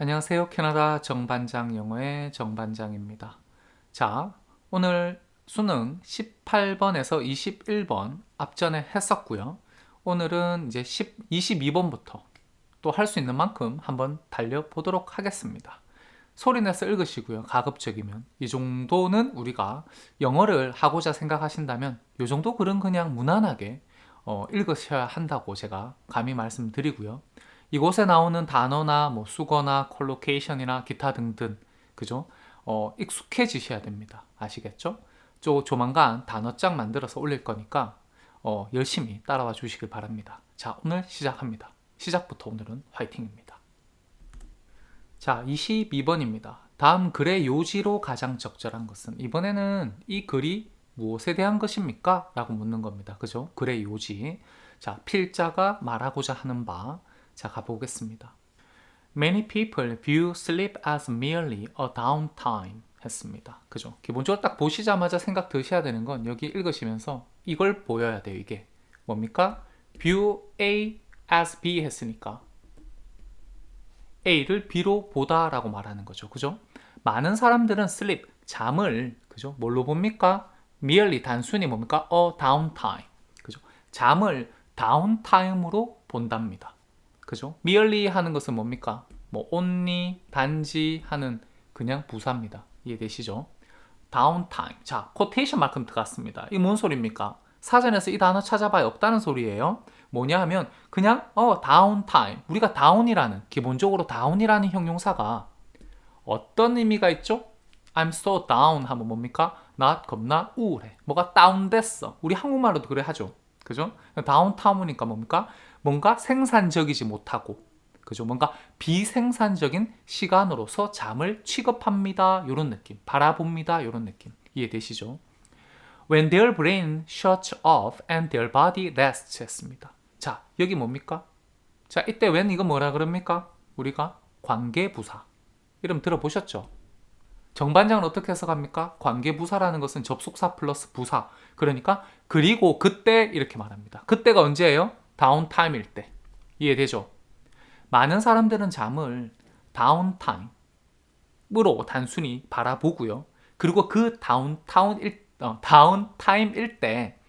안녕하세요. 캐나다 정반장 영어의 정반장입니다. 자, 오늘 수능 18번에서 21번 앞전에 했었고요. 오늘은 이제 22번부터 또 할 수 있는 만큼 한번 달려보도록 하겠습니다. 소리 내서 읽으시고요. 가급적이면. 이 정도는 우리가 영어를 하고자 생각하신다면 이 정도 글은 그냥 무난하게 읽으셔야 한다고 제가 감히 말씀드리고요. 이곳에 나오는 단어나 뭐 수거나 콜로케이션이나 기타 등등 그죠? 익숙해지셔야 됩니다. 아시겠죠? 조만간 단어장 만들어서 올릴 거니까 열심히 따라와 주시길 바랍니다. 자, 오늘 시작합니다. 시작부터 오늘은 화이팅입니다. 자, 22번입니다. 다음 글의 요지로 가장 적절한 것은 이번에는 이 글이 무엇에 대한 것입니까? 라고 묻는 겁니다. 그죠? 글의 요지. 자, 필자가 말하고자 하는 바. 자, 가보겠습니다. Many people view sleep as merely a downtime 했습니다. 그죠? 기본적으로 딱 보시자마자 생각 드셔야 되는 건 여기 읽으시면서 이걸 보여야 돼요. 이게 뭡니까? view A as B 했으니까 A를 B로 보다라고 말하는 거죠. 그죠? 많은 사람들은 sleep, 잠을 그죠? 뭘로 봅니까? merely 단순히 뭡니까? a downtime. 그죠? 잠을 다운타임으로 본답니다. 그죠? merely 하는 것은 뭡니까? 뭐 only, 단지 하는 그냥 부사입니다. 이해되시죠? downtime. 자, quotation 마크 들어갔습니다. 이게 뭔 소리입니까? 사전에서 이 단어 찾아봐야 없다는 소리예요. 뭐냐 하면 그냥 downtime. 우리가 down이라는 기본적으로 down이라는 형용사가 어떤 의미가 있죠? I'm so down 하면 뭡니까? 나 겁나 우울해. 뭐가 다운됐어. 우리 한국말로도 그래 하죠. 그죠? 다운타운이니까 뭡니까? 뭔가 생산적이지 못하고 그죠? 뭔가 비생산적인 시간으로서 잠을 취급합니다. 이런 느낌. 바라봅니다. 이런 느낌. 이해되시죠? When their brain shuts off and their body rests 했습니다. 자, 여기 뭡니까? 자, 이때 when 이거 뭐라 그럽니까? 우리가 관계부사. 이름 들어보셨죠? 정반장은 어떻게 해석합니까? 관계부사라는 것은 접속사 플러스 부사. 그러니까 그리고 그때 이렇게 말합니다. 그때가 언제예요? 다운타임일 때. 이해되죠? 많은 사람들은 잠을 다운타임으로 단순히 바라보고요. 그리고 그 다운타임일 때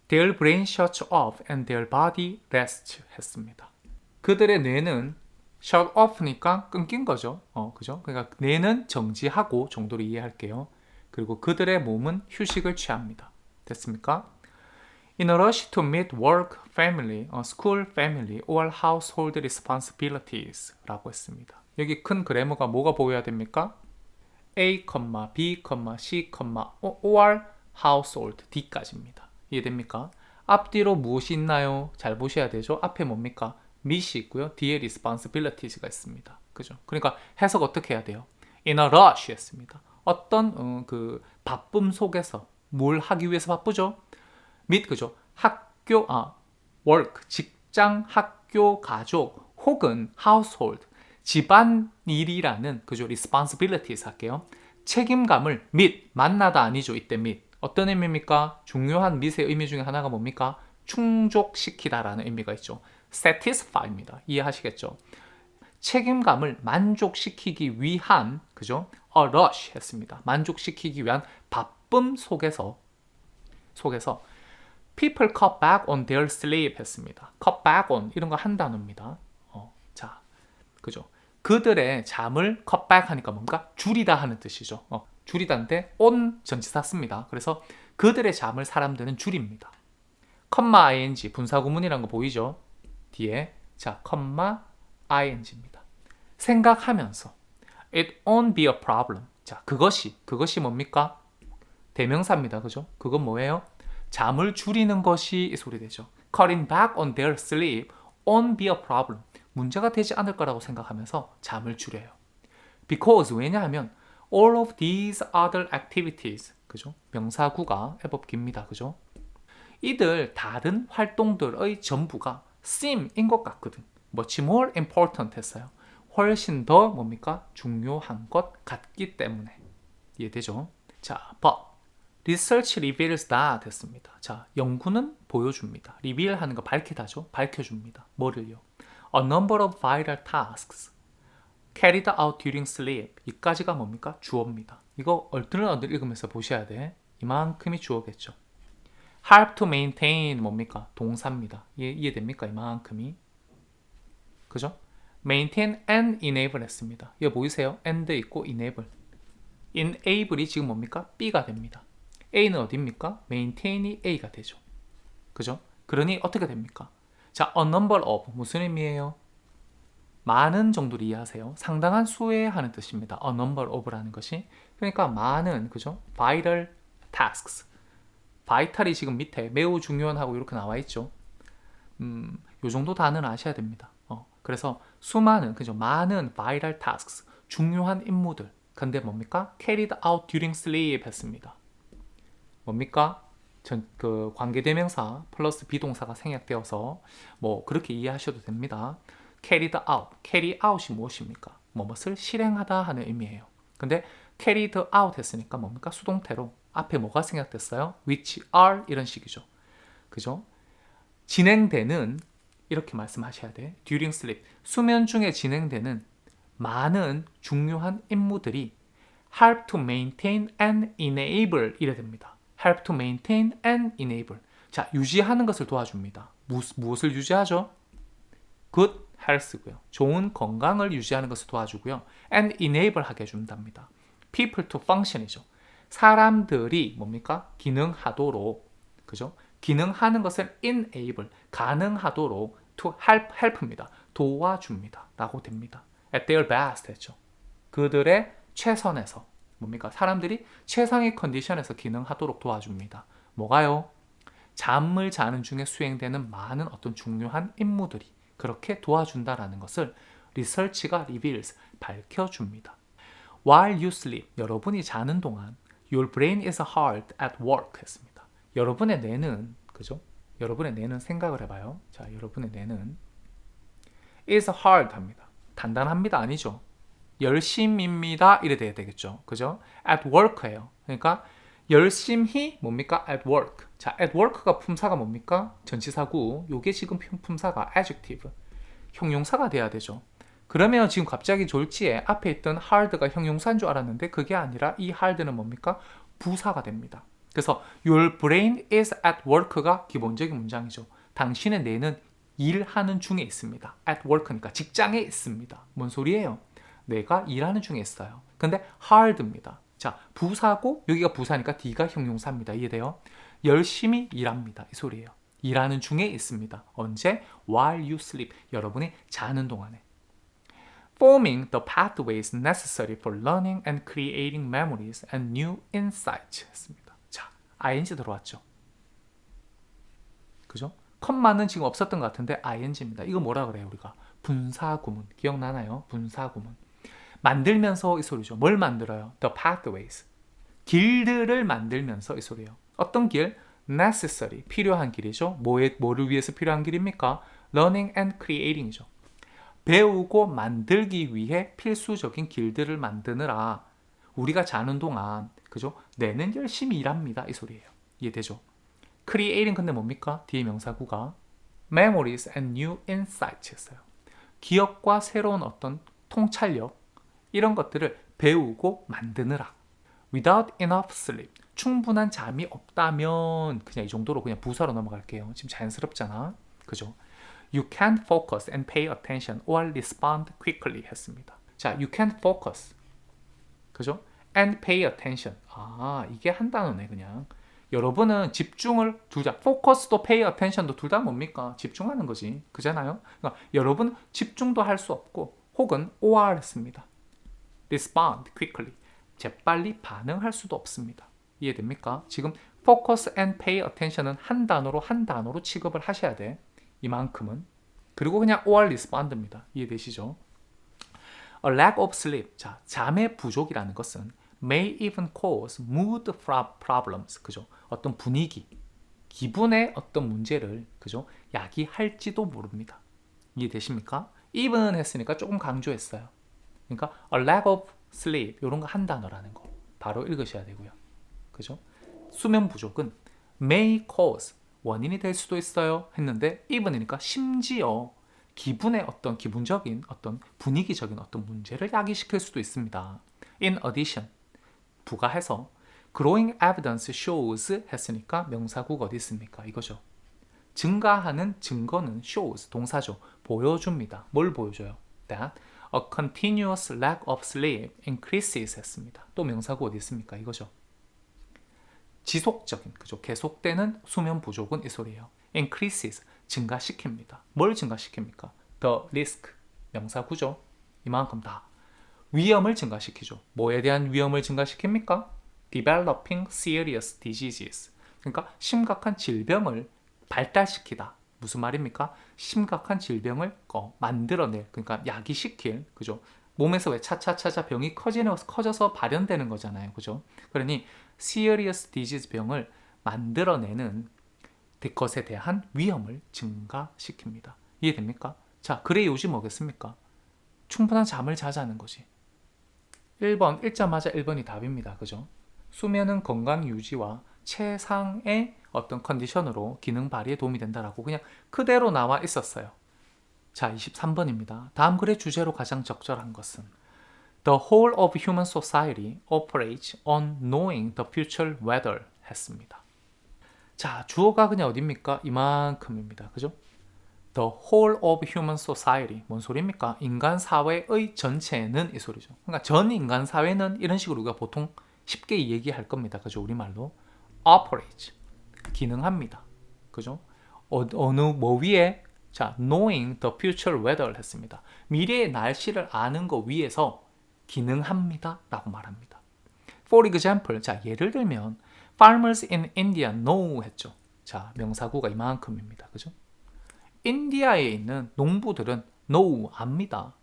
their brain shuts off and their body rests 했습니다. 그들의 뇌는 shut off니까 끊긴 거죠. 그죠? 그러니까 뇌는 정지하고 정도로 이해할게요. 그리고 그들의 몸은 휴식을 취합니다. 됐습니까? In a rush to meet work, family, school, family, or household responsibilities 라고 했습니다. 여기 큰 그래머가 뭐가 보여야 됩니까? A, B, C, or household D까지입니다. 이해됩니까? 앞뒤로 무엇이 있나요? 잘 보셔야 되죠. 앞에 뭡니까? meet이 있고요. 뒤에 responsibilities가 있습니다. 그죠? 그러니까 해석 어떻게 해야 돼요? In a rush 했습니다. 어떤 그 바쁨 속에서 뭘 하기 위해서 바쁘죠? 그죠? 학교, work, 직장, 학교, 가족, 혹은 household, 집안일이라는, 그죠? responsibilities 할게요. 책임감을 만나다 아니죠. 이때 어떤 의미입니까? 중요한 meet의 의미 중에 하나가 뭡니까? 충족시키다라는 의미가 있죠. satisfy입니다. 이해하시겠죠? 책임감을 만족시키기 위한, 그죠? a rush 했습니다. 만족시키기 위한 바쁨 속에서 people cut back on their sleep 했습니다. cut back on 이런 거 한 단어입니다. 자, 그죠? 그들의 잠을 cut back 하니까 뭔가 줄이다 하는 뜻이죠. 줄이다인데 on 전치사 씁니다. 그래서 그들의 잠을 사람들은 줄입니다. 컴마 ing 분사구문이란 거 보이죠? 뒤에 자 컴마 ing입니다. 생각하면서 it won't be a problem. 자 그것이 뭡니까? 대명사입니다. 그죠? 그건 뭐예요? 잠을 줄이는 것이 이 소리 되죠. Cutting back on their sleep won't be a problem. 문제가 되지 않을 거라고 생각하면서 잠을 줄여요. Because 왜냐하면 all of these other activities 그죠? 명사구가 애법기입니다. 그죠? 이들 다른 활동들의 전부가 seem인 것 같거든. much more important 했어요. 훨씬 더 뭡니까? 중요한 것 같기 때문에. 이해되죠? 자, but research reveals that 했습니다. 자, 연구는 보여줍니다. reveal 하는 거 밝히다죠. 밝혀줍니다. 뭐를요? A number of vital tasks. carried out during sleep. 이까지가 뭡니까? 주어입니다. 이거 얼떨떨 읽으면서 보셔야 돼. 이만큼이 주어겠죠. help to maintain 뭡니까? 동사입니다. 이해됩니까? 이만큼이. 그죠? maintain and enable 했습니다. 이거 보이세요? and 있고 enable. enable이 지금 뭡니까? B가 됩니다. A는 어디입니까? maintain이 A가 되죠. 그죠? 그러니 어떻게 됩니까? 자, a number of 무슨 의미예요? 많은 정도를 이해하세요. 상당한 수에 하는 뜻입니다. a number of라는 것이. 그러니까 많은, 그죠? vital tasks. vital이 지금 밑에 매우 중요한 하고 이렇게 나와 있죠. 요 정도 단어는 아셔야 됩니다. 그래서 수많은, 그죠? 많은 vital tasks. 중요한 임무들. 근데 뭡니까? carried out during sleep 했습니다. 뭡니까? 그 관계대명사 플러스 비동사가 생략되어서 뭐 그렇게 이해하셔도 됩니다. carried out, carry out이 무엇입니까? 무엇을 실행하다 하는 의미예요. 근데 carried out 했으니까 뭡니까? 수동태로 앞에 뭐가 생략됐어요? which are 이런 식이죠. 그죠? 진행되는 이렇게 말씀하셔야 돼. during sleep, 수면 중에 진행되는 많은 중요한 임무들이 help to maintain and enable 이래 됩니다. help to maintain and enable. 자, 유지하는 것을 도와줍니다. 무엇을 유지하죠? good health고요. 좋은 건강을 유지하는 것을 도와주고요. and enable 하게 해준답니다. people to function이죠. 사람들이 뭡니까? 기능하도록, 그죠? 기능하는 것을 enable, 가능하도록 to help입니다. 도와줍니다. 라고 됩니다. at their best 했죠. 그들의 최선에서 뭡니까? 사람들이 최상의 컨디션에서 기능하도록 도와줍니다. 뭐가요? 잠을 자는 중에 수행되는 많은 어떤 중요한 임무들이 그렇게 도와준다라는 것을 리서치가 reveals, 밝혀줍니다. While you sleep, 여러분이 자는 동안 your brain is hard at work 했습니다. 여러분의 뇌는, 그죠? 여러분의 뇌는 생각을 해봐요. 자, 여러분의 뇌는 is hard 합니다. 단단합니다. 아니죠. 열심입니다. 이래 돼야 되겠죠. 그죠? at work예요. 그러니까 열심히 뭡니까? at work. 자, at work가 품사가 뭡니까? 전치사고, 요게 지금 품사가 adjective. 형용사가 돼야 되죠. 그러면 지금 갑자기 졸지에 앞에 있던 hard가 형용사인 줄 알았는데 그게 아니라 이 hard는 뭡니까? 부사가 됩니다. 그래서 your brain is at work가 기본적인 문장이죠. 당신의 뇌는 일하는 중에 있습니다. at work니까 직장에 있습니다. 뭔 소리예요? 뇌가 일하는 중에 있어요. 근데 hard입니다. 자, 부사고 여기가 부사니까 D가 형용사입니다. 이해돼요? 열심히 일합니다. 이 소리예요. 일하는 중에 있습니다. 언제? While you sleep. 여러분이 자는 동안에. Forming the pathways necessary for learning and creating memories and new insights 했습니다. 자, ing 들어왔죠. 그죠? 컴마는 지금 없었던 것 같은데 ing입니다. 이거 뭐라 그래요? 우리가 분사구문. 기억나나요? 분사구문. 만들면서 이 소리죠. 뭘 만들어요? The pathways. 길들을 만들면서 이 소리예요. 어떤 길? necessary. 필요한 길이죠. 뭐를 위해서 필요한 길입니까? learning and creating이죠. 배우고 만들기 위해 필수적인 길들을 만드느라 우리가 자는 동안, 그죠? 뇌는 열심히 일합니다. 이 소리예요. 이해되죠? creating 근데 뭡니까? 뒤에 명사구가 memories and new insights 했어요. 기억과 새로운 어떤 통찰력 이런 것들을 배우고 만드느라 without enough sleep 충분한 잠이 없다면 그냥 이 정도로 그냥 부사로 넘어갈게요. 지금 자연스럽잖아. 그죠? You can't focus and pay attention or respond quickly 했습니다. 자, you can't focus. 그죠? and pay attention. 아, 이게 한 단어네 그냥. 여러분은 집중을 둘 다, focus도 pay attention도 둘 다 뭡니까? 집중하는 거지. 그잖아요? 그러니까 여러분 집중도 할 수 없고 혹은 or 했습니다. respond quickly. 재빨리 반응할 수도 없습니다. 이해됩니까? 지금 focus and pay attention은 한 단어로 취급을 하셔야 돼. 이만큼은. 그리고 그냥 or respond입니다. 이해되시죠? A lack of sleep. 자, 잠의 부족이라는 것은 may even cause mood problems. 그죠? 어떤 분위기, 기분의 어떤 문제를, 그죠? 야기할지도 모릅니다. 이해되십니까? even 했으니까 조금 강조했어요. 그러니까 a lack of sleep 이런 거 한 단어라는 거 바로 읽으셔야 되고요. 그죠? 수면 부족은 may cause 원인이 될 수도 있어요 했는데 even이니까 심지어 기분의 어떤 기분적인 어떤 분위기적인 어떤 문제를 야기시킬 수도 있습니다. In addition, 부가해서 growing evidence shows 했으니까 명사구가 어디 있습니까? 이거죠. 증가하는 증거는 shows, 동사죠. 보여줍니다. 뭘 보여줘요? That a continuous lack of sleep increases 했습니다. 또 명사구 어디 있습니까? 이거죠. 지속적인, 그죠? 계속되는 수면 부족은 이 소리예요. increases, 증가시킵니다. 뭘 증가시킵니까? the risk, 명사구죠. 이만큼 다. 위험을 증가시키죠. 뭐에 대한 위험을 증가시킵니까? developing serious diseases. 그러니까 심각한 질병을 발달시키다. 무슨 말입니까? 심각한 질병을 만들어낼, 그러니까 야기시킬, 그죠? 몸에서 왜 차차차차 병이 커져서 발현되는 거잖아요. 그죠? 그러니 serious disease 병을 만들어내는 것에 대한 위험을 증가시킵니다. 이해됩니까? 자, 그래 요즘 뭐겠습니까? 충분한 잠을 자자는 거지. 1번, 읽자마자 1번이 답입니다. 그죠? 수면은 건강 유지와 최상의 어떤 컨디션으로 기능 발휘에 도움이 된다라고 그냥 그대로 나와 있었어요. 자, 23번입니다. 다음 글의 주제로 가장 적절한 것은 The whole of human society operates on knowing the future weather 했습니다. 자, 주어가 그냥 어딥니까? 이만큼입니다. 그죠? The whole of human society. 뭔 소리입니까? 인간 사회의 전체는 이 소리죠. 그러니까 전 인간 사회는 이런 식으로 우리가 보통 쉽게 얘기할 겁니다. 그죠? 우리말로. operates. 기능합니다. 그죠? 어느 뭐 위에? 자, knowing the future weather 했습니다. 미래의 날씨를 아는 거 위에서 기능합니다. 라고 말합니다. For example, 자, 예를 들면 farmers in India know 했죠. 자, 명사구가 이만큼입니다. 그죠? 인디아에 있는 농부들은 know, 압니다.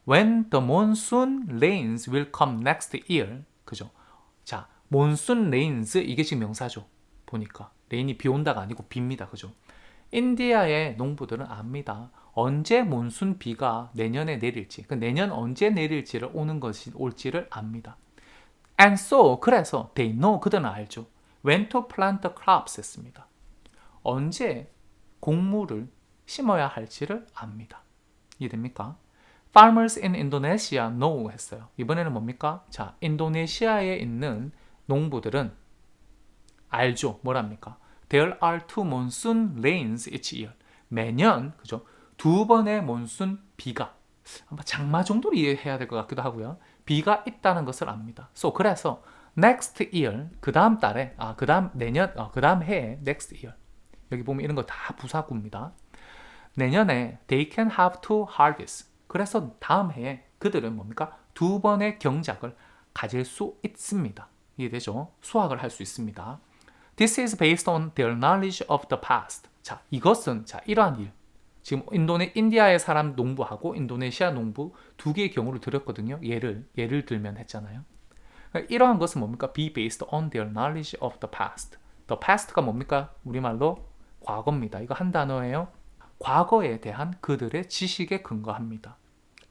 When the monsoon rains will come next year. 그죠? 자, monsoon rains, 이게 지금 명사죠. 보니까. 레인이 비 온다가 아니고 비입니다. 그죠? 인디아의 농부들은 압니다. 언제 몬순 비가 내년에 내릴지, 그 내년 언제 내릴지를 올지를 압니다. And so, 그래서 they know, 그들은 알죠. When to plant the crops 했습니다. 언제 곡물을 심어야 할지를 압니다. 이해됩니까? Farmers in Indonesia know 했어요. 이번에는 뭡니까? 자, 인도네시아에 있는 농부들은 알죠. 뭐랍니까? There are two monsoon rains each year. 매년, 그죠? 두 번의 몬순 비가, 아마 장마 정도로 이해해야 될 것 같기도 하고요. 비가 있다는 것을 압니다. So, 그래서 next year, 그 다음 달에, 그 다음 내년, 그 다음 해에 next year. 여기 보면 이런 거 다 부사구입니다. 내년에 they can have to harvest. 그래서 다음 해에 그들은 뭡니까? 두 번의 경작을 가질 수 있습니다. 이해되죠? 수확을 할 수 있습니다. This is based on their knowledge of the past. 자, 이것은 이러한 일. 지금 인디아의 사람 농부하고 인도네시아 농부 두 개의 경우를 들었거든요. 예를 들면 했잖아요. 그러니까 이러한 것은 뭡니까? Be based on their knowledge of the past. The past가 뭡니까? 우리말로 과거입니다. 이거 한 단어예요. 과거에 대한 그들의 지식에 근거합니다.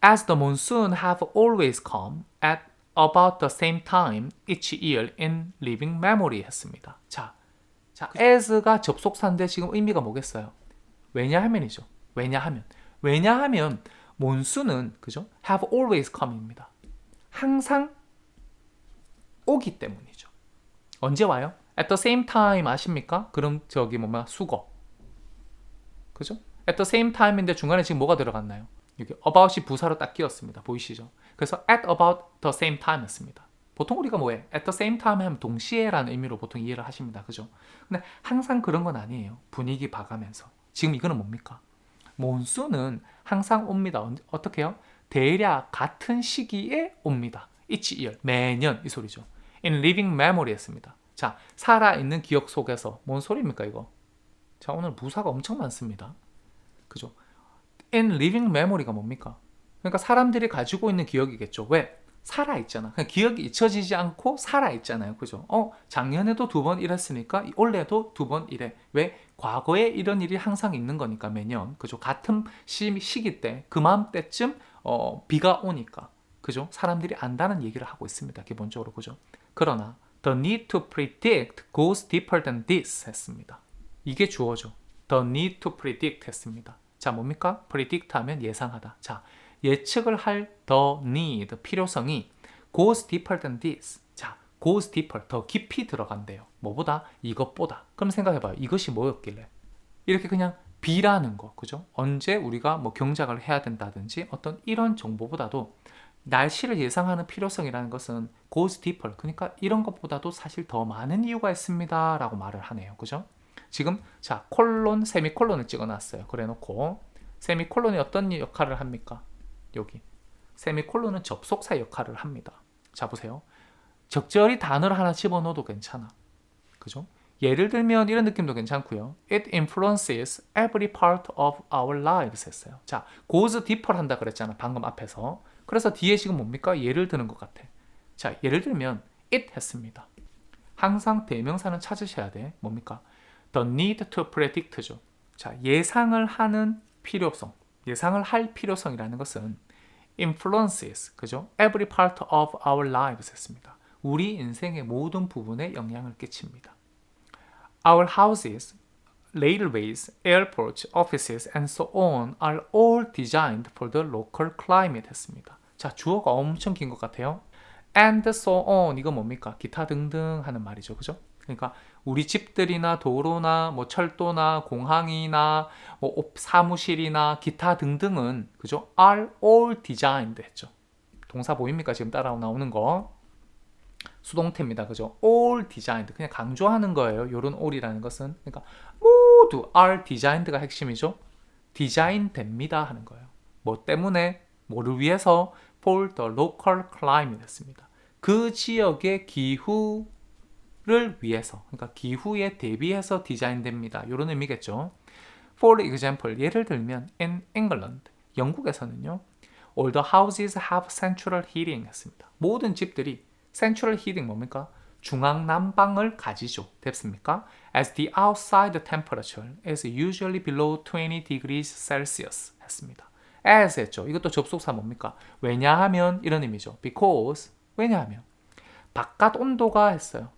As the monsoon have always come at about the same time each year in living memory 했습니다. 자, as가 접속사인데 지금 의미가 뭐겠어요? 왜냐하면이죠. 왜냐하면 몬순은 그죠? have always come입니다. 항상 오기 때문이죠. 언제 와요? at the same time 아십니까? 그럼 수거. 그죠? at the same time인데 중간에 지금 뭐가 들어갔나요? 여기 about이 부사로 딱 끼었습니다. 보이시죠? 그래서 at about the same time 했습니다. 보통 우리가 뭐해? at the same time 하면 동시에라는 의미로 보통 이해를 하십니다. 그죠? 근데 항상 그런 건 아니에요. 분위기 봐가면서. 지금 이거는 뭡니까? 몬순은 항상 옵니다. 어떻게 해요? 대략 같은 시기에 옵니다. each year, 매년 이 소리죠. in living memory 했습니다. 자, 살아있는 기억 속에서. 뭔 소리입니까 이거? 자, 오늘 부사가 엄청 많습니다. 그죠? in living memory가 뭡니까? 그러니까 사람들이 가지고 있는 기억이겠죠. 왜? 살아있잖아. 그냥 기억이 잊혀지지 않고 살아있잖아요. 그죠? 작년에도 두 번 이랬으니까 올해도 두 번 이래. 왜? 과거에 이런 일이 항상 있는 거니까 매년. 그죠? 같은 시기 때, 그맘때쯤 비가 오니까. 그죠? 사람들이 안다는 얘기를 하고 있습니다. 기본적으로. 그죠? 그러나 the need to predict goes deeper than this 했습니다. 이게 주어죠. the need to predict 했습니다. 자, 뭡니까? predict 하면 예상하다. 자, 예측을 할 the need, 필요성이 goes deeper than this. 자, goes deeper, 더 깊이 들어간대요. 뭐보다? 이것보다. 그럼 생각해봐요. 이것이 뭐였길래? 이렇게 그냥 B라는 거, 그죠? 언제 우리가 뭐 경작을 해야 된다든지 어떤 이런 정보보다도 날씨를 예상하는 필요성이라는 것은 goes deeper, 그러니까 이런 것보다도 사실 더 많은 이유가 있습니다 라고 말을 하네요. 그죠? 지금 자, 콜론, 세미콜론을 찍어놨어요. 그래놓고 세미콜론이 어떤 역할을 합니까? 여기 세미콜론은 접속사 역할을 합니다. 자, 보세요. 적절히 단어를 하나 집어넣어도 괜찮아. 그죠? 예를 들면 이런 느낌도 괜찮고요. It influences every part of our lives 했어요. 자, goes deeper 한다 그랬잖아. 방금 앞에서. 그래서 뒤에 지금 뭡니까? 예를 드는 것 같아. 자, 예를 들면 it 했습니다. 항상 대명사는 찾으셔야 돼. 뭡니까? The need to predict죠. 자, 예상을 하는 필요성. 예상을 할 필요성이라는 것은 influences, 그죠? every part of our lives 했습니다. 우리 인생의 모든 부분에 영향을 끼칩니다. Our houses, railways, airports, offices, and so on are all designed for the local climate 했습니다. 자, 주어가 엄청 긴 것 같아요. And so on, 이거 뭡니까? 기타 등등 하는 말이죠. 그죠? 그러니까 우리 집들이나 도로나 뭐 철도나 공항이나 뭐 사무실이나 기타 등등은 그죠? are all designed 했죠. 동사 보입니까? 지금 따라 나오는 거. 수동태입니다. 그죠? all designed. 그냥 강조하는 거예요. 요런 all이라는 것은. 그러니까 모두 are designed가 핵심이죠. 디자인 됩니다 하는 거예요. 뭐 때문에? 뭐를 위해서? for the local climate 했습니다. 그 지역의 기후를 위해서. 그러니까 기후에 대비해서 디자인됩니다. 요런 의미겠죠. For example, 예를 들면 in England, 영국에서는요. all the houses have central heating 했습니다. 모든 집들이 central heating 뭡니까? 중앙 난방을 가지죠. 됐습니까? As the outside temperature is usually below 20 degrees Celsius 했습니다. as 했죠. 이것도 접속사 뭡니까? 왜냐하면 이런 의미죠. because 왜냐하면 바깥 온도가 했어요.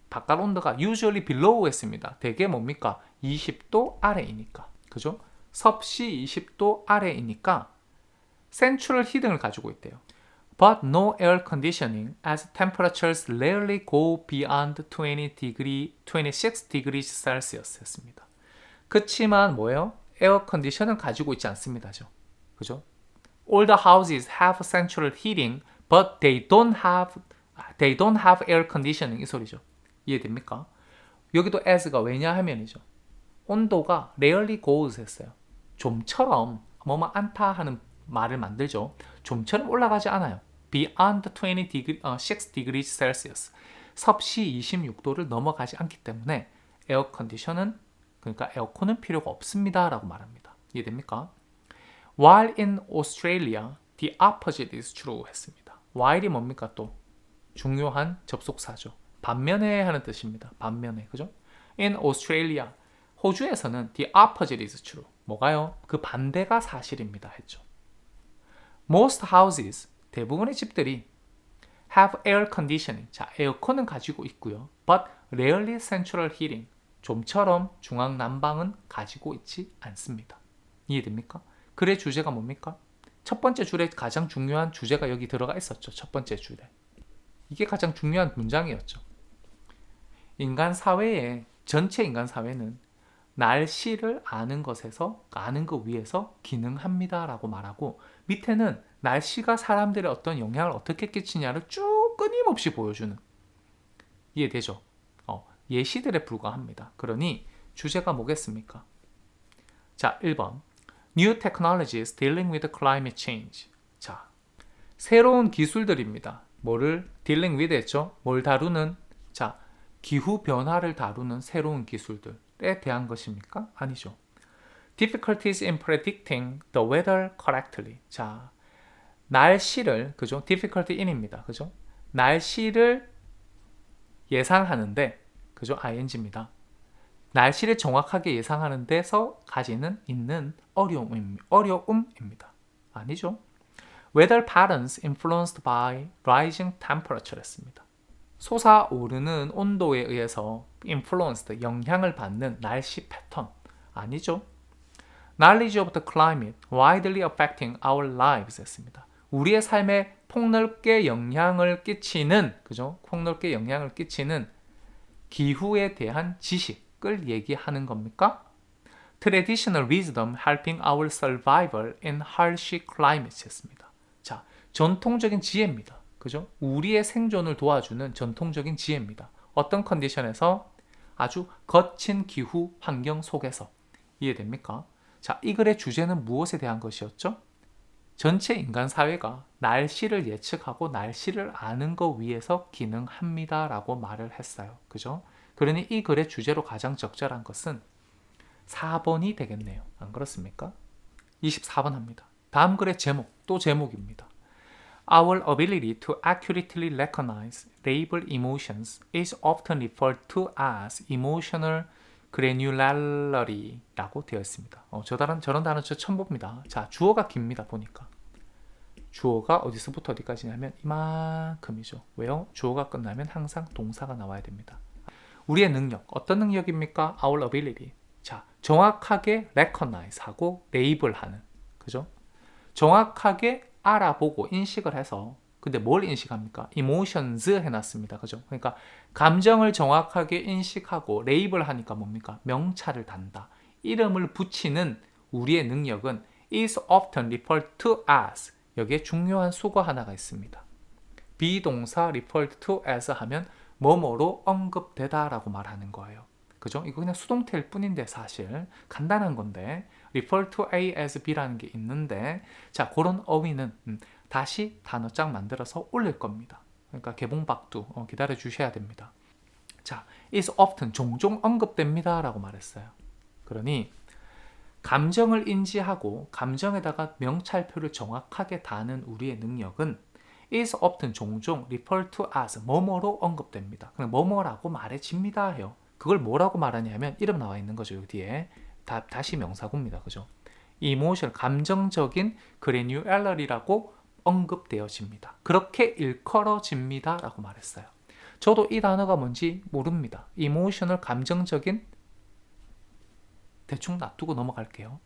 바깥 온도가 usually below 했습니다. 대개 뭡니까? 20도 아래이니까. 그죠? 섭씨 20도 아래이니까 센트럴 히팅을 가지고 있대요. But no air conditioning as temperatures rarely go beyond 26 degrees Celsius 했습니다. 그치만 뭐예요? 에어 컨디션은 가지고 있지 않습니다죠. 그죠? All the houses have central heating, but they don't have air conditioning 이 소리죠. 이해됩니까? 여기도 as가 왜냐하면이죠. 온도가 rarely goes 했어요. 좀처럼 뭐뭐 않다 하는 말을 만들죠. 좀처럼 올라가지 않아요. Beyond 26 degrees Celsius. 섭씨 26도를 넘어가지 않기 때문에 에어 컨디션은 그러니까 에어컨은 필요가 없습니다 라고 말합니다. 이해됩니까? While in Australia, the opposite is true 했습니다. while이 뭡니까 또? 중요한 접속사죠. 반면에 하는 뜻입니다. 반면에, 그죠? In Australia, 호주에서는 the opposite is true. 뭐가요? 그 반대가 사실입니다 했죠. Most houses, 대부분의 집들이 have air conditioning. 자, 에어컨은 가지고 있고요. But rarely central heating. 좀처럼 중앙 난방은 가지고 있지 않습니다. 이해됩니까? 글의 주제가 뭡니까? 첫 번째 줄에 가장 중요한 주제가 여기 들어가 있었죠. 첫 번째 줄에. 이게 가장 중요한 문장이었죠. 인간 사회에, 전체 인간 사회는 날씨를 아는 것에서, 아는 것 위에서 기능합니다 라고 말하고, 밑에는 날씨가 사람들의 어떤 영향을 어떻게 끼치냐를 쭉 끊임없이 보여주는, 이해되죠? 예시들에 불과합니다. 그러니 주제가 뭐겠습니까? 자, 1번 New technologies dealing with climate change. 자, 새로운 기술들입니다. 뭐를 dealing with 했죠? 뭘 다루는? 자, 기후 변화를 다루는 새로운 기술들에 대한 것입니까? 아니죠. Difficulties in predicting the weather correctly. 자, 날씨를, 그죠? difficulty in입니다. 그죠? 날씨를 예상하는데, 그죠? ing입니다. 날씨를 정확하게 예상하는 데서 가지는 있는 어려움입니다. 아니죠? Weather patterns influenced by rising temperature 했습니다. 솟아오르는 온도에 의해서 influenced, 영향을 받는 날씨 패턴. 아니죠? knowledge of the climate widely affecting our lives 했습니다. 우리의 삶에 폭넓게 영향을 끼치는, 그죠? 폭넓게 영향을 끼치는 기후에 대한 지식을 얘기하는 겁니까? Traditional wisdom helping our survival in harsh climates 했습니다. 자, 전통적인 지혜입니다. 그죠? 우리의 생존을 도와주는 전통적인 지혜입니다. 어떤 컨디션에서? 아주 거친 기후 환경 속에서. 이해됩니까? 자, 이 글의 주제는 무엇에 대한 것이었죠? 전체 인간 사회가 날씨를 예측하고 날씨를 아는 것 위해서 기능합니다 라고 말을 했어요. 그죠? 그러니 이 글의 주제로 가장 적절한 것은 4번이 되겠네요. 안 그렇습니까? 24번 합니다. 다음 글의 제목, 또 제목입니다. Our ability to accurately recognize label emotions is often referred to as emotional granularity 라고 되어 있습니다. 저런 단어 저 처음 봅니다. 자, 주어가 깁니다. 보니까. 주어가 어디서부터 어디까지냐면 이만큼이죠. 왜요? 주어가 끝나면 항상 동사가 나와야 됩니다. 우리의 능력, 어떤 능력입니까? Our ability. 자, 정확하게 recognize 하고 레이블하는, 그죠? 정확하게 알아보고 인식을 해서, 근데 뭘 인식합니까? emotions 해놨습니다. 그죠? 그러니까 감정을 정확하게 인식하고 레이블하니까 뭡니까? 명찰을 단다. 이름을 붙이는 우리의 능력은 is often referred to as. 여기에 중요한 수거 하나가 있습니다. 비동사 referred to as 하면 뭐뭐로 언급되다 라고 말하는 거예요. 그죠? 이거 그냥 수동태일 뿐인데 사실 간단한 건데 refer to A as B라는 게 있는데 자, 그런 어휘는 다시 단어장 만들어서 올릴 겁니다. 그러니까 개봉박두 기다려 주셔야 됩니다. 자, is often 종종 언급됩니다 라고 말했어요. 그러니 감정을 인지하고 감정에다가 명찰표를 정확하게 다는 우리의 능력은 is often 종종 refer to as 뭐뭐로 언급됩니다. 그냥 뭐뭐라고 말해집니다 해요. 그걸 뭐라고 말하냐면 이름 나와 있는 거죠. 여기 뒤에 다시 명사구입니다. 그죠? emotion, 감정적인 granular이라고 언급되어집니다. 그렇게 일컬어집니다 라고 말했어요. 저도 이 단어가 뭔지 모릅니다. emotional, 감정적인, 대충 놔두고 넘어갈게요.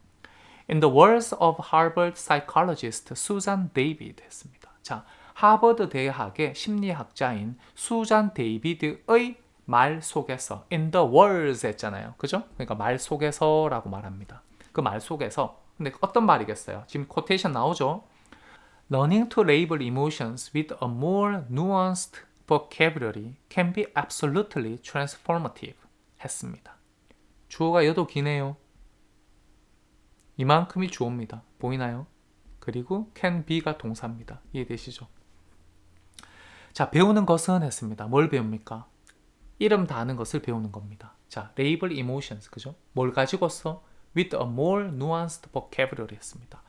In the words of Harvard psychologist Susan David 했습니다. 자, 하버드 대학의 심리학자인 수잔 데이비드의 말 속에서 in the words 했잖아요. 그죠? 그러니까 말 속에서라고 말합니다. 그 말 속에서 근데 어떤 말이겠어요? 지금 코테이션 나오죠? Learning to label emotions with a more nuanced vocabulary can be absolutely transformative 했습니다. 주어가 여도 기네요. 이만큼이 주어입니다. 보이나요? 그리고 can be가 동사입니다. 이해되시죠? 자, 배우는 것은 했습니다. 뭘 배웁니까? 이름 다는 것을 배우는 겁니다. 자, label emotions, 그죠? 뭘 가지고서? with a more nuanced vocabulary 했습니다.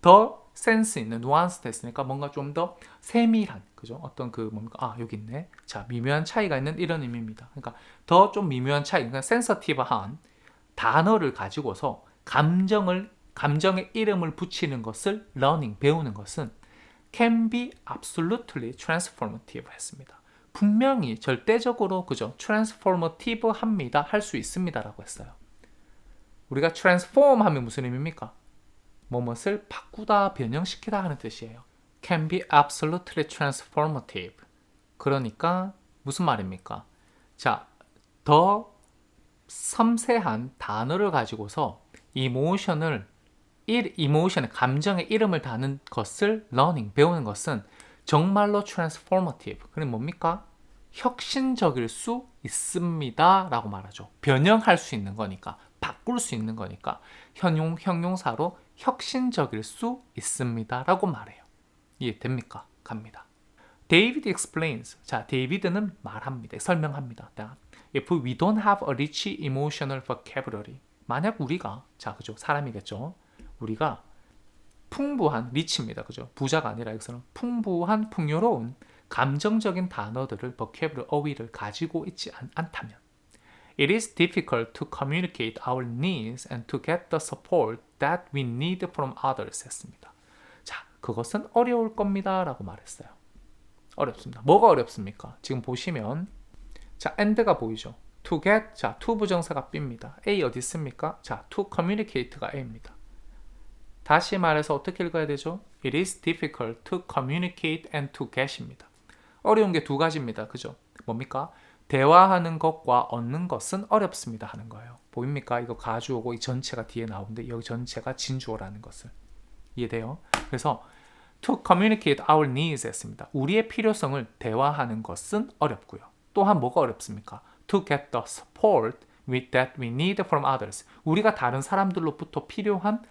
더 센스 있는, nuanced 했으니까 뭔가 좀 더 세밀한, 그죠? 어떤 그 뭡니까? 여기 있네. 자, 미묘한 차이가 있는 이런 의미입니다. 그러니까 더 좀 미묘한 차이, 그러니까 sensitive한 단어를 가지고서 감정의 이름을 붙이는 것을 learning, 배우는 것은 can be absolutely transformative 했습니다. 분명히 절대적으로 그죠? transformative 합니다. 할 수 있습니다. 라고 했어요. 우리가 transform 하면 무슨 의미입니까? 뭐뭇을 바꾸다, 변형시키다 하는 뜻이에요. can be absolutely transformative. 그러니까 무슨 말입니까? 자, 더 섬세한 단어를 가지고서 emotion의 감정의 이름을 다는 것을 learning, 배우는 것은 정말로 transformative. 그럼 뭡니까? 혁신적일 수 있습니다. 라고 말하죠. 변형할 수 있는 거니까, 바꿀 수 있는 거니까 형용사로 혁신적일 수 있습니다. 라고 말해요. 이해됩니까? 갑니다. David explains. 자, 데이비드는 말합니다. 설명합니다. If we don't have a rich emotional vocabulary. 만약 우리가, 자, 그죠? 사람이겠죠? 우리가 풍부한, 리치입니다. 그죠? 부자가 아니라 여기서는 풍부한, 풍요로운 감정적인 단어들을, vocabulary, 어휘를 가지고 있지 않다면 It is difficult to communicate our needs and to get the support that we need from others 했습니다. 자, 그것은 어려울 겁니다. 라고 말했어요. 어렵습니다. 뭐가 어렵습니까? 지금 보시면 자, and가 보이죠? to get, 자, to 부정사가 B입니다. A 어디 있습니까? 자, to communicate가 A입니다. 다시 말해서 어떻게 읽어야 되죠? It is difficult to communicate and to get입니다. 어려운 게 두 가지입니다. 그죠? 뭡니까? 대화하는 것과 얻는 것은 어렵습니다 하는 거예요. 보입니까? 이거 가주어고 이 전체가 뒤에 나오는데 여기 전체가 진주어라는 것을. 이해돼요? 그래서 to communicate our needs 했습니다. 우리의 필요성을 대화하는 것은 어렵고요. 또한 뭐가 어렵습니까? To get the support with that we need from others. 우리가 다른 사람들로부터 필요한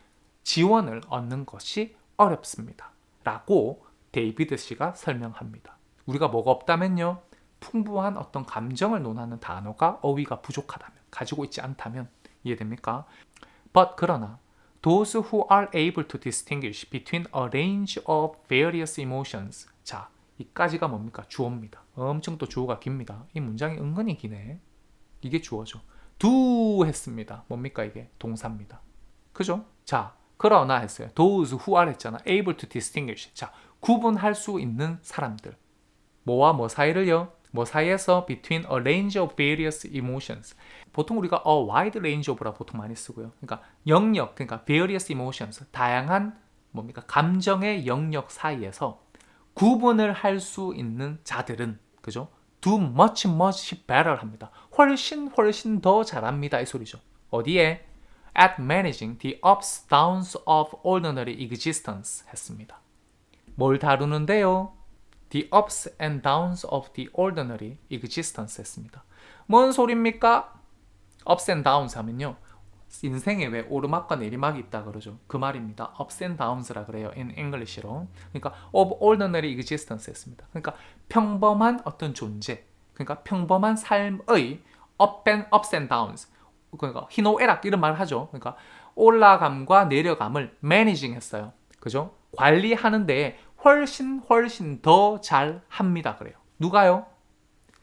지원을 얻는 것이 어렵습니다. 라고 데이비드 씨가 설명합니다. 우리가 뭐가 없다면요? 풍부한 어떤 감정을 논하는 단어가 어휘가 부족하다면, 가지고 있지 않다면 이해됩니까? But 그러나 those who are able to distinguish between a range of various emotions. 자, 이까지가 뭡니까? 주어입니다. 엄청 또 주어가 깁니다. 이 문장이 은근히 기네. 이게 주어죠. do 했습니다. 뭡니까 이게? 동사입니다. 그죠? 자, 그러나 했어요. those who are 했잖아. able to distinguish. 자, 구분할 수 있는 사람들. 뭐와 뭐 사이를요? 뭐 사이에서 between a range of various emotions. 보통 우리가 a wide range of라 보통 많이 쓰고요. 그러니까 영역, 그러니까 various emotions, 다양한 뭡니까? 감정의 영역 사이에서 구분을 할 수 있는 자들은 그죠? do much better 합니다. 훨씬 더 잘합니다. 이 소리죠. 어디에? at managing the ups, downs of ordinary existence 했습니다. 뭘 다루는데요? The ups and downs of the ordinary existence 했습니다. 뭔 소리입니까? ups and downs 하면요. 인생에 왜 오르막과 내리막이 있다 그러죠. 그 말입니다. ups and downs라 그래요. in English로. 그러니까 of ordinary existence 했습니다. 그러니까 평범한 어떤 존재. 그러니까 평범한 삶의 ups and downs. 그러니까 희노애락 이런 말을 하죠. 그러니까 올라감과 내려감을 managing 했어요. 그죠? 관리하는 데에 훨씬 더 잘합니다. 그래요. 누가요?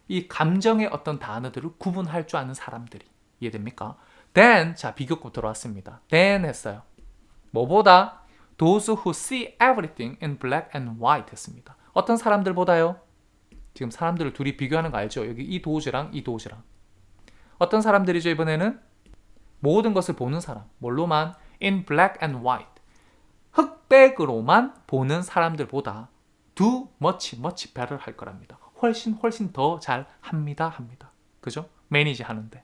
이 감정의 어떤 단어들을 구분할 줄 아는 사람들이. 이해됩니까? Then, 자 비교급 들어왔습니다. Then 했어요. 뭐보다? Those who see everything in black and white 했습니다. 어떤 사람들보다요? 지금 사람들을 둘이 비교하는 거 알죠? 여기 이 도즈랑 이 도즈랑. 어떤 사람들이죠 이번에는? 모든 것을 보는 사람. 뭘로만? In black and white. 흑백으로만 보는 사람들보다 do much better 할 거랍니다. 훨씬 더 잘합니다. 그죠? 매니지 하는데.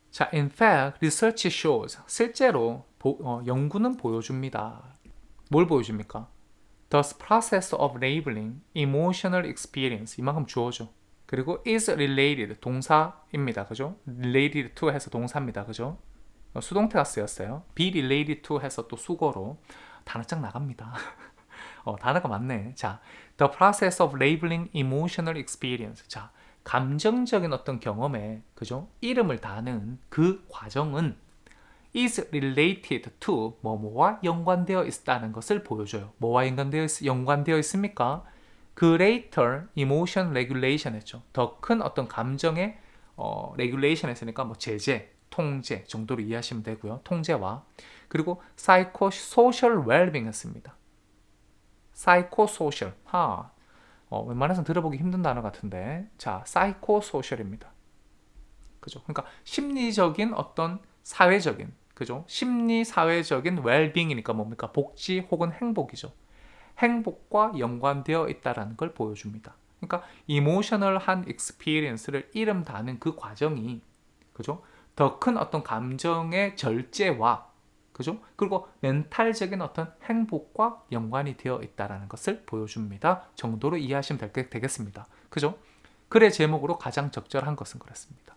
자, in fact, research shows. 실제로 연구는 보여줍니다. 뭘 보여줍니까? The process of labeling emotional experience. 이만큼 주어죠. 그리고 is related. 동사입니다. 그죠? related to 해서 동사입니다. 그죠? 수동태가 쓰였어요. be related to 해서 또 수거로. 단어장 나갑니다. 단어가 많네. 자, the process of labeling emotional experience. 자, 감정적인 어떤 경험에 그죠? 이름을 다는 그 과정은 is related to 뭐뭐와 연관되어 있다는 것을 보여줘요. 뭐와 연관되어 있습니까? greater emotion regulation 했죠. 더 큰 어떤 감정의 regulation 했으니까 뭐 제재, 통제 정도로 이해하시면 되고요. 통제와 그리고 psychosocial well-being 했습니다. psychosocial. 웬만해서는 들어보기 힘든 단어 같은데 자, psychosocial입니다. 그죠? 그러니까 심리적인 어떤 사회적인 그죠? 심리 사회적인 well-being이니까 뭡니까? 복지 혹은 행복이죠. 행복과 연관되어 있다라는 걸 보여줍니다. 그러니까 이모셔널한 experience를 이름 다는 그 과정이 그죠? 더 큰 어떤 감정의 절제와 그죠? 그리고 멘탈적인 어떤 행복과 연관이 되어 있다는 것을 보여줍니다. 정도로 이해하시면 되겠습니다. 그죠? 글의 제목으로 가장 적절한 것은 그렇습니다.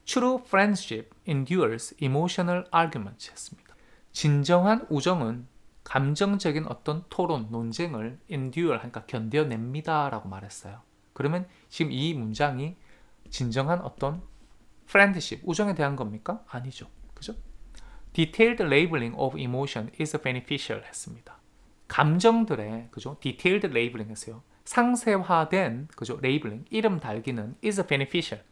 True friendship endures emotional arguments 했습니다. 진정한 우정은 감정적인 어떤 토론, 논쟁을 endure, 그러니까 견뎌냅니다 라고 말했어요. 그러면 지금 이 문장이 진정한 어떤 friendship, 우정에 대한 겁니까? 아니죠. 그죠? Detailed labeling of emotion is beneficial 했습니다. 감정들의 그죠? Detailed labeling 했어요. 상세화된 그죠? 레이블링, 이름 달기는 is beneficial.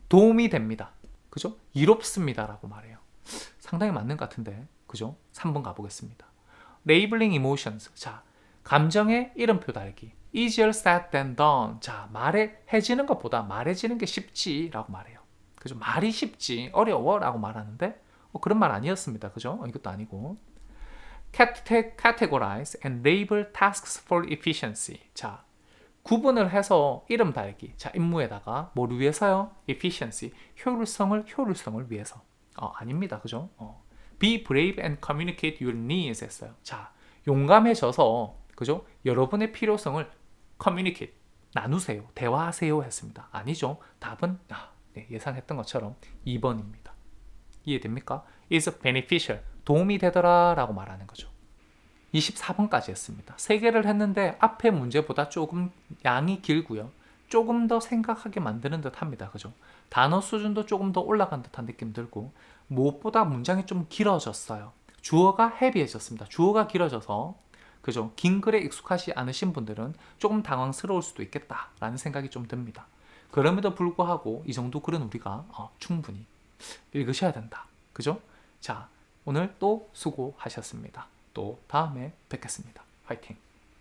도움이 됩니다. 그죠? 이롭습니다라고 말해요. 상당히 맞는 것 같은데. 그죠? 3번 가보겠습니다. Labeling emotions. 자, 감정의 이름표 달기. Easier said than done. 자, 말해지는 것보다 말해지는 게 쉽지라고 말해요. 그죠? 말이 쉽지 어려워라고 말하는데 그런 말 아니었습니다. 그죠? 이것도 아니고. categorize and label tasks for efficiency. 자, 구분을 해서 이름 달기. 자, 임무에다가 뭐를 위해서요? efficiency, 효율성을 위해서. 아닙니다. 그죠? Be brave and communicate your needs 했어요. 자, 용감해져서, 그죠? 여러분의 필요성을 communicate, 나누세요. 대화하세요 했습니다. 아니죠. 답은 네, 예상했던 것처럼 2번입니다. 이해됩니까? is beneficial, 도움이 되더라 라고 말하는 거죠. 24번까지 했습니다. 3개를 했는데 앞에 문제보다 조금 양이 길고요. 조금 더 생각하게 만드는 듯 합니다. 그죠? 단어 수준도 조금 더 올라간 듯한 느낌 들고, 무엇보다 문장이 좀 길어졌어요. 주어가 헤비해졌습니다. 주어가 길어져서, 그죠? 긴 글에 익숙하지 않으신 분들은 조금 당황스러울 수도 있겠다라는 생각이 좀 듭니다. 그럼에도 불구하고 이 정도 글은 우리가 충분히 읽으셔야 된다. 그죠? 자, 오늘 또 수고하셨습니다. 또 다음에 뵙겠습니다. 화이팅!